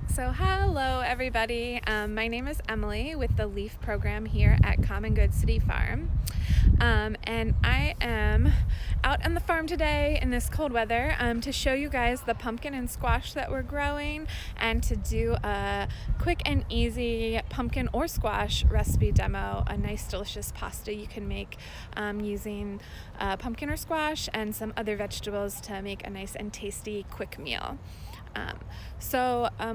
So hello everybody, my name is Emily with the LEAF program here at Common Good City Farm, and I am out on the farm today in this cold weather to show you guys the pumpkin and squash that we're growing and to do a quick and easy pumpkin or squash recipe demo, a nice delicious pasta you can make using pumpkin or squash and some other vegetables to make a nice and tasty quick meal.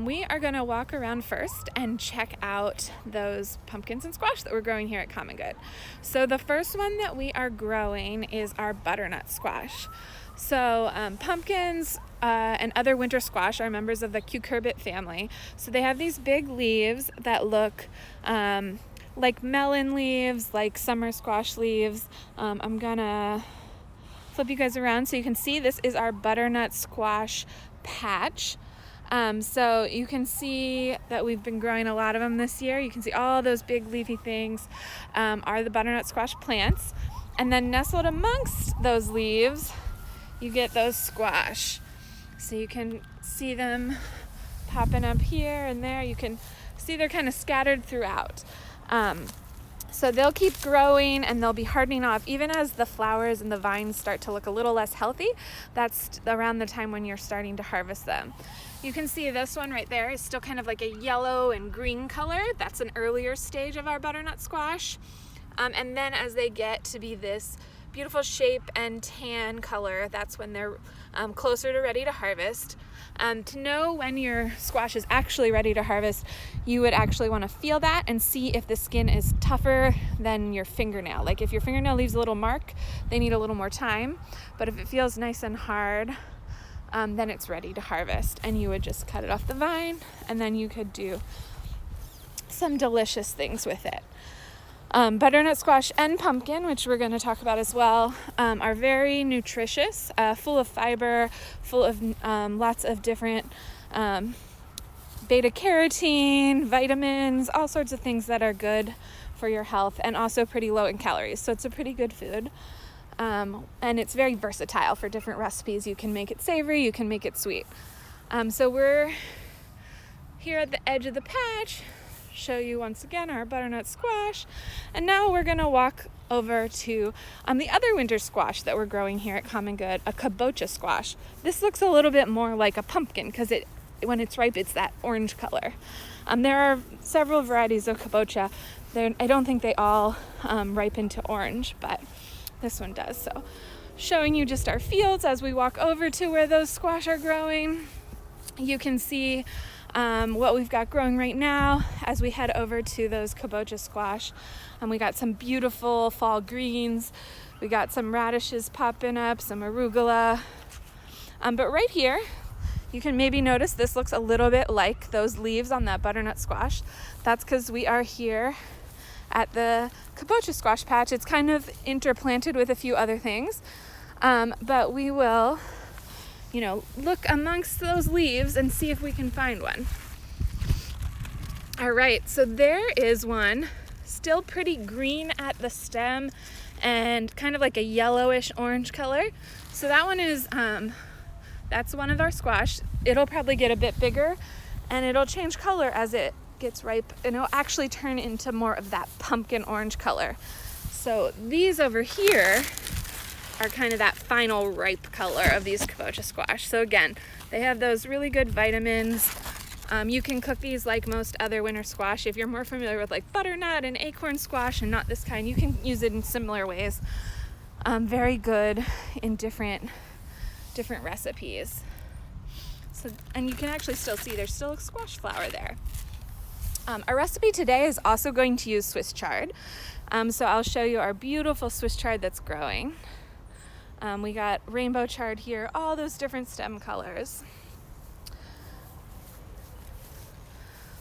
We are going to walk around first and check out those pumpkins and squash that we're growing here at Common Good. So the first one that we are growing is our butternut squash. So pumpkins and other winter squash are members of the cucurbit family. So they have these big leaves that look like melon leaves, like summer squash leaves. I'm gonna flip you guys around so you can see this is our butternut squash patch. So you can see that we've been growing a lot of them this year. You can see all those big leafy things are the butternut squash plants. And then nestled amongst those leaves, you get those squash. So you can see them popping up here and there. You can see they're kind of scattered throughout. So they'll keep growing and they'll be hardening off even as the flowers and the vines start to look a little less healthy. That's around the time when you're starting to harvest them. You can see this one right there is still kind of like a yellow and green color. That's an earlier stage of our butternut squash. And then as they get to be this beautiful shape and tan color, that's when they're closer to ready to harvest. To know when your squash is actually ready to harvest, you would actually want to feel that and see if the skin is tougher than your fingernail. Like if your fingernail leaves a little mark, they need a little more time. But if it feels nice and hard, then it's ready to harvest. And you would just cut it off the vine and then you could do some delicious things with it. Butternut squash and pumpkin, which we're going to talk about as well, are very nutritious, full of fiber, full of lots of different beta carotene, vitamins, all sorts of things that are good for your health, and also pretty low in calories. So it's a pretty good food. And it's very versatile for different recipes. You can make it savory, you can make it sweet. So we're here at the edge of the patch. Show you once again our butternut squash, and now we're gonna walk over to the other winter squash that we're growing here at Common Good, a kabocha squash. This looks a little bit more like a pumpkin because when it's ripe it's that orange color. There are several varieties of kabocha. I don't think they all ripen to orange, but this one does. So showing you just our fields as we walk over to where those squash are growing. You can see what we've got growing right now as we head over to those kabocha squash. We got some beautiful fall greens. We got some radishes popping up, some arugula. But right here, you can maybe notice this looks a little bit like those leaves on that butternut squash. That's because we are here at the kabocha squash patch. It's kind of interplanted with a few other things. But we will look amongst those leaves and see if we can find one. All right, so there is one, still pretty green at the stem and kind of like a yellowish orange color. So that one is, that's one of our squash. It'll probably get a bit bigger and it'll change color as it gets ripe, and it'll actually turn into more of that pumpkin orange color. So these over here are kind of that final ripe color of these kabocha squash. So again, they have those really good vitamins. You can cook these like most other winter squash. If you're more familiar with like butternut and acorn squash and not this kind, you can use it in similar ways. Very good in different recipes. So, and you can actually still see there's still a squash flower there. Our recipe today is also going to use Swiss chard. So I'll show you our beautiful Swiss chard that's growing. We got rainbow chard here, all those different stem colors.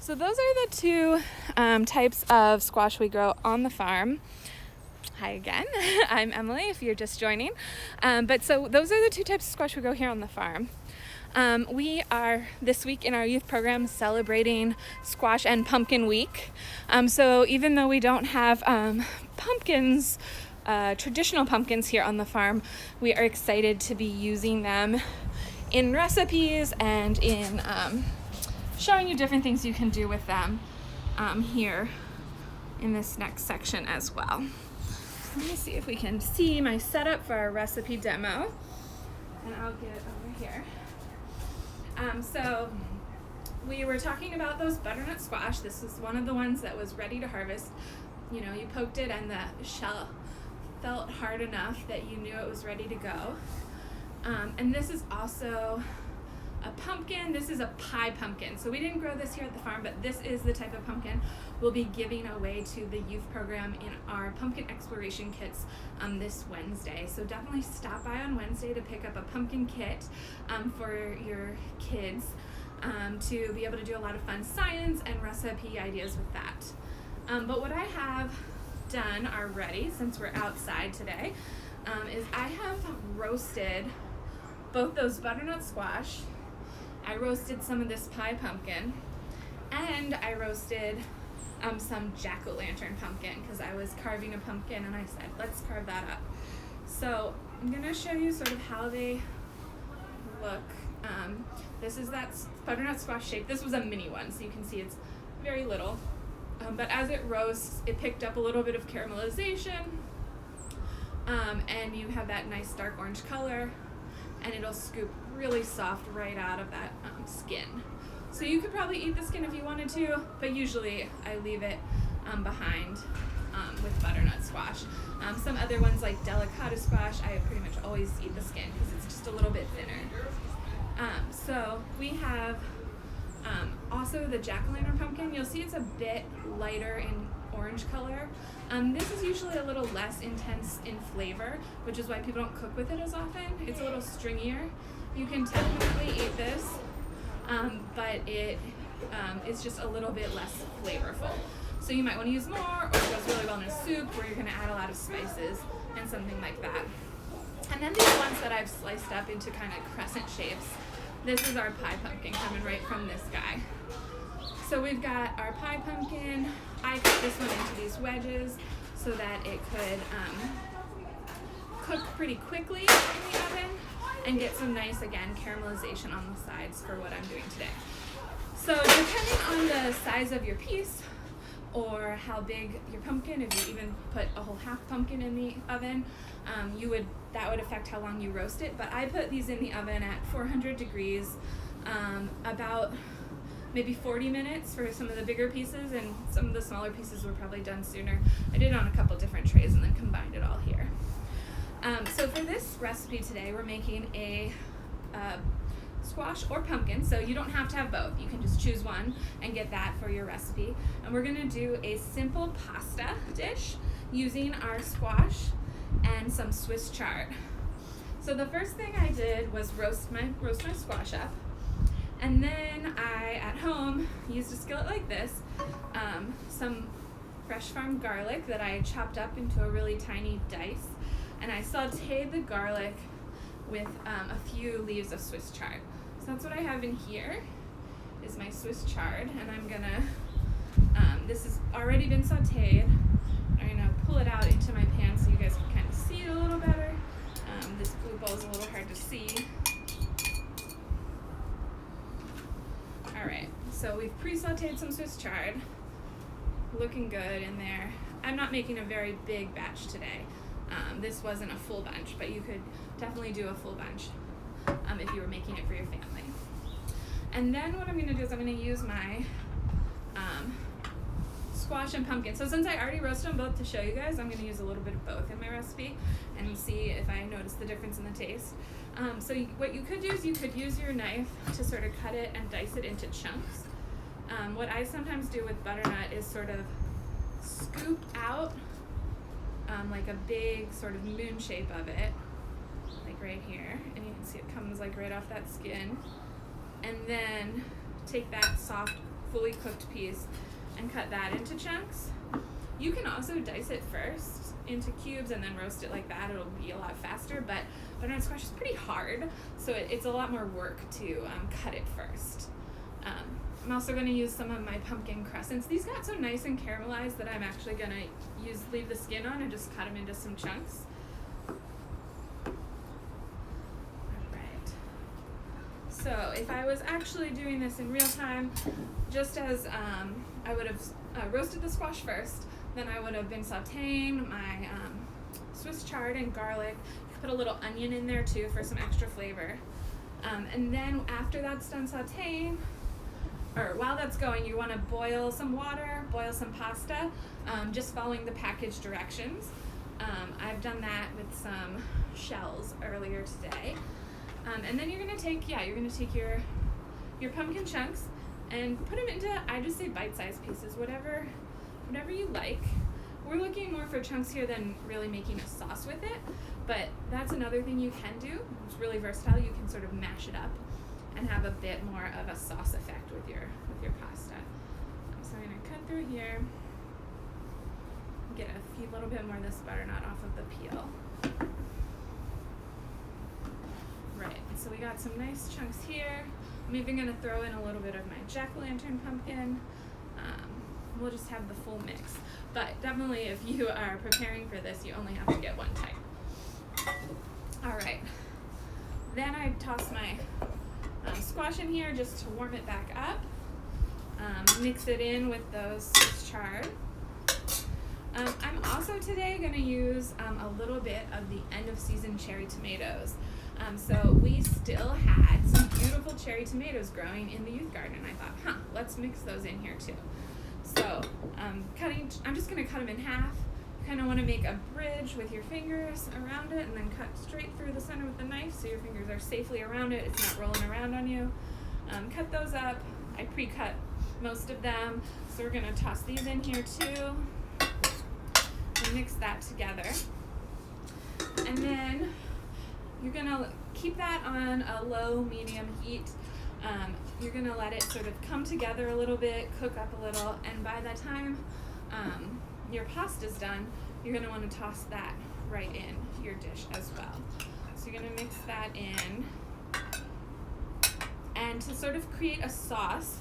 So those are the two types of squash we grow on the farm. Hi again, I'm Emily if you're just joining. So those are the two types of squash we grow here on the farm. We are this week in our youth program celebrating Squash and Pumpkin Week. So even though we don't have pumpkins, traditional pumpkins here on the farm, we are excited to be using them in recipes and in showing you different things you can do with them here in this next section as well. Let me see if we can see my setup for our recipe demo, and I'll get over here. So we were talking about those butternut squash. This is one of the ones that was ready to harvest. You know, you poked it and the shell felt hard enough that you knew it was ready to go. And this is also a pumpkin. This is a pie pumpkin. So we didn't grow this here at the farm, but this is the type of pumpkin we'll be giving away to the youth program in our pumpkin exploration kits this Wednesday. So definitely stop by on Wednesday to pick up a pumpkin kit for your kids to be able to do a lot of fun science and recipe ideas with that. But what I have done already, since we're outside today, is I have roasted both those butternut squash. I roasted some of this pie pumpkin, and I roasted some jack-o'-lantern pumpkin because I was carving a pumpkin and I said, let's carve that up. So I'm gonna show you sort of how they look. This is that butternut squash shape. This was a mini one, so you can see it's very little. But as it roasts, it picked up a little bit of caramelization, and you have that nice dark orange color, and it'll scoop really soft right out of that skin. So you could probably eat the skin if you wanted to, but usually I leave it behind with butternut squash. Some other ones like delicata squash, I pretty much always eat the skin because it's just a little bit thinner. So we have also the jack-o'-lantern pumpkin. You'll see it's a bit lighter in orange color. This is usually a little less intense in flavor, which is why people don't cook with it as often. It's a little stringier. You can technically eat this, but it is just a little bit less flavorful. So you might want to use more, or it goes really well in a soup where you're going to add a lot of spices and something like that. And then these ones that I've sliced up into kind of crescent shapes, this is our pie pumpkin coming right from this guy. So we've got our pie pumpkin. I cut this one into these wedges so that it could cook pretty quickly in the oven and get some nice, again, caramelization on the sides for what I'm doing today. So depending on the size of your piece or how big your pumpkin, if you even put a whole half pumpkin in the oven, that would affect how long you roast it. But I put these in the oven at 400 degrees, about maybe 40 minutes for some of the bigger pieces, and some of the smaller pieces were probably done sooner. I did it on a couple different trays and then combined it all here. So for this recipe today, we're making a squash or pumpkin, so you don't have to have both. You can just choose one and get that for your recipe. And we're gonna do a simple pasta dish using our squash and some Swiss chard. So the first thing I did was roast my squash up. And then I, at home, used a skillet like this, some fresh farmed garlic that I chopped up into a really tiny dice, and I sauteed the garlic with a few leaves of Swiss chard. So that's what I have in here, is my Swiss chard, and I'm gonna, this has already been sauteed. I'm gonna pull it out into my pan so you guys can kind of see it a little better. This blue bowl is a little hard to see. Alright, so we've pre-sauteed some Swiss chard, looking good in there. I'm not making a very big batch today. This wasn't a full bunch, but you could definitely do a full bunch if you were making it for your family. And then what I'm going to do is I'm going to use my squash and pumpkin. So since I already roasted them both to show you guys, I'm going to use a little bit of both in my recipe and see if I notice the difference in the taste. So what you could do is you could use your knife to sort of cut it and dice it into chunks. What I sometimes do with butternut is sort of scoop out like a big sort of moon shape of it, like right here, and you can see it comes like right off that skin, and then take that soft, fully cooked piece and cut that into chunks. You can also dice it first into cubes and then roast it like that. It'll be a lot faster, but butternut squash is pretty hard, so it's a lot more work to cut it first. I'm also going to use some of my pumpkin crescents. These got so nice and caramelized that I'm actually going to leave the skin on and just cut them into some chunks. Alright, So if I was actually doing this in real time, just as I would have roasted the squash first, then I would have been sauteing my Swiss chard and garlic. Put a little onion in there too for some extra flavor. And then after that's done sauteing, or while that's going, you want to boil some water, boil some pasta, just following the package directions. I've done that with some shells earlier today. And then you're gonna take your pumpkin chunks and put them into, I just say bite-sized pieces, whatever you like. We're looking more for chunks here than really making a sauce with it, but that's another thing you can do. It's really versatile. You can sort of mash it up and have a bit more of a sauce effect with your pasta. So I'm gonna cut through here, get a little bit more of this butternut off of the peel. Right, so we got some nice chunks here. I'm even gonna throw in a little bit of my jack-o'-lantern pumpkin. We'll just have the full mix. But definitely if you are preparing for this, you only have to get one type. All right, then I toss my squash in here just to warm it back up. Mix it in with those Swiss chard. I'm also today going to use a little bit of the end of season cherry tomatoes. So we still had some beautiful cherry tomatoes growing in the youth garden. I thought, let's mix those in here too. So I'm just going to cut them in half. You kind of want to make a bridge with your fingers around it and then cut straight through the center with the knife so your fingers are safely around it. It's not rolling around on you. Cut those up. I pre-cut most of them. So we're going to toss these in here too. And mix that together. And then you're going to keep that on a low, medium heat. You're going to let it sort of come together a little bit, cook up a little, and by the time your pasta's done, you're going to want to toss that right in your dish as well. So you're going to mix that in. And to sort of create a sauce,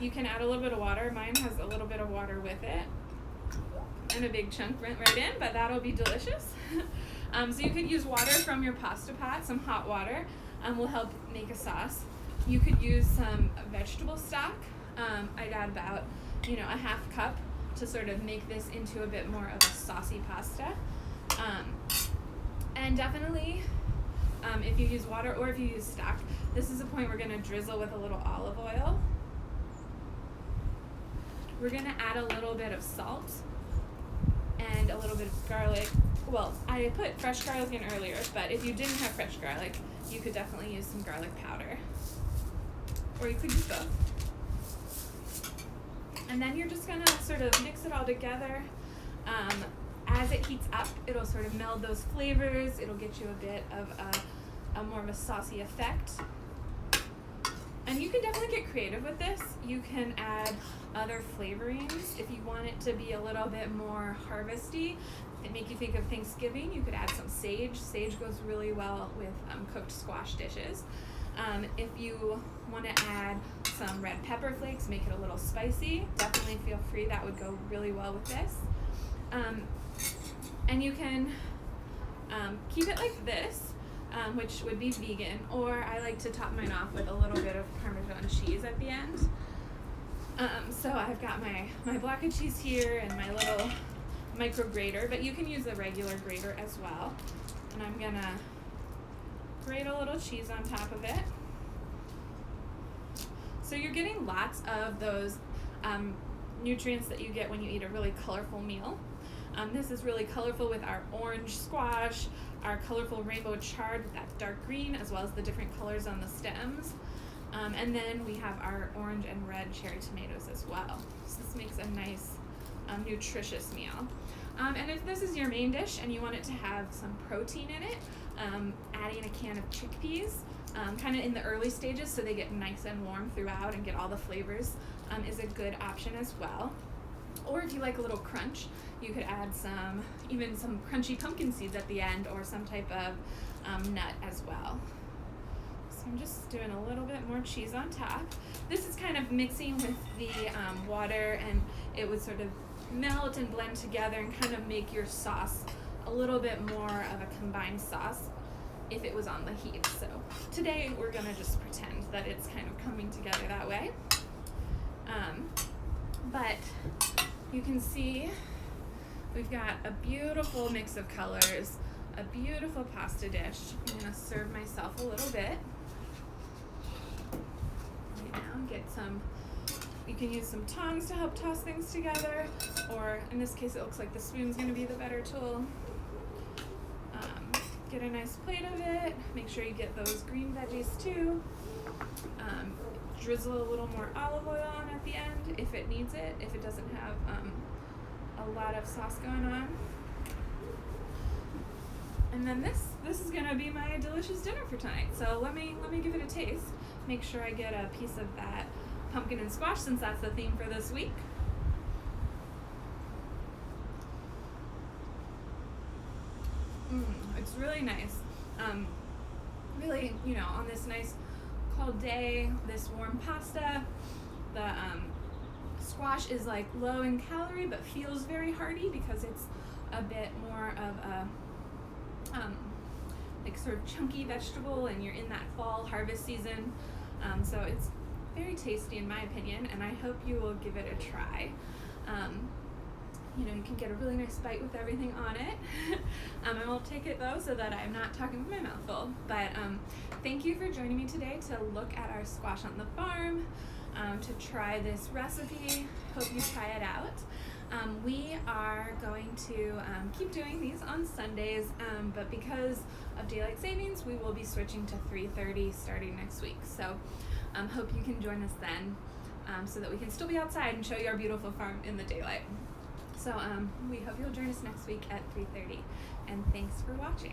you can add a little bit of water. Mine has a little bit of water with it. And a big chunk went right in, but that'll be delicious. So you could use water from your pasta pot, some hot water will help make a sauce. You could use some vegetable stock. I'd add about, a half cup to sort of make this into a bit more of a saucy pasta. And definitely, if you use water or if you use stock, this is a point we're gonna drizzle with a little olive oil. We're gonna add a little bit of salt and a little bit of garlic. Well, I put fresh garlic in earlier, but if you didn't have fresh garlic, you could definitely use some garlic powder. Or you could use both. And then you're just gonna sort of mix it all together. As it heats up, it'll sort of meld those flavors. It'll get you a bit of a more of a saucy effect. And you can definitely get creative with this. You can add other flavorings. If you want it to be a little bit more harvesty, that make you think of Thanksgiving, you could add some sage. Sage goes really well with cooked squash dishes. If you want to add some red pepper flakes, make it a little spicy, definitely feel free. That would go really well with this. And you can keep it like this, which would be vegan, or I like to top mine off with a little bit of Parmesan cheese at the end. So I've got my block of cheese here and my little micro grater, but you can use a regular grater as well. And I'm gonna grate a little cheese on top of it. So you're getting lots of those nutrients that you get when you eat a really colorful meal. This is really colorful with our orange squash, our colorful rainbow chard with that dark green, as well as the different colors on the stems. And then we have our orange and red cherry tomatoes as well. So this makes a nice, nutritious meal. And if this is your main dish and you want it to have some protein in it, adding a can of chickpeas, kind of in the early stages so they get nice and warm throughout and get all the flavors, is a good option as well. Or if you like a little crunch, you could add even some crunchy pumpkin seeds at the end, or some type of nut as well. So I'm just doing a little bit more cheese on top. This is kind of mixing with the water, and it would sort of melt and blend together and kind of make your sauce a little bit more of a combined sauce if it was on the heat. So today we're gonna just pretend that it's kind of coming together that way. But you can see we've got a beautiful mix of colors, a beautiful pasta dish. I'm gonna serve myself a little bit right now. Get some, you can use some tongs to help toss things together, or in this case it looks like the spoon's gonna be the better tool. Get a nice plate of it. Make sure you get those green veggies too. Drizzle a little more olive oil on at the end if it needs it, if it doesn't have a lot of sauce going on. And then this is gonna be my delicious dinner for tonight. So let me give it a taste. Make sure I get a piece of that pumpkin and squash since that's the theme for this week. It's really nice. Really, on this nice cold day, this warm pasta, the squash is like low in calorie but feels very hearty because it's a bit more of a like sort of chunky vegetable, and you're in that fall harvest season. So it's very tasty in my opinion, and I hope you will give it a try. You can get a really nice bite with everything on it. I won't take it though, so that I'm not talking with my mouth full. But thank you for joining me today to look at our squash on the farm, to try this recipe. Hope you try it out. We are going to keep doing these on Sundays, but because of daylight savings, we will be switching to 3:30 starting next week. So hope you can join us then, so that we can still be outside and show you our beautiful farm in the daylight. So we hope you'll join us next week at 3:30, and thanks for watching.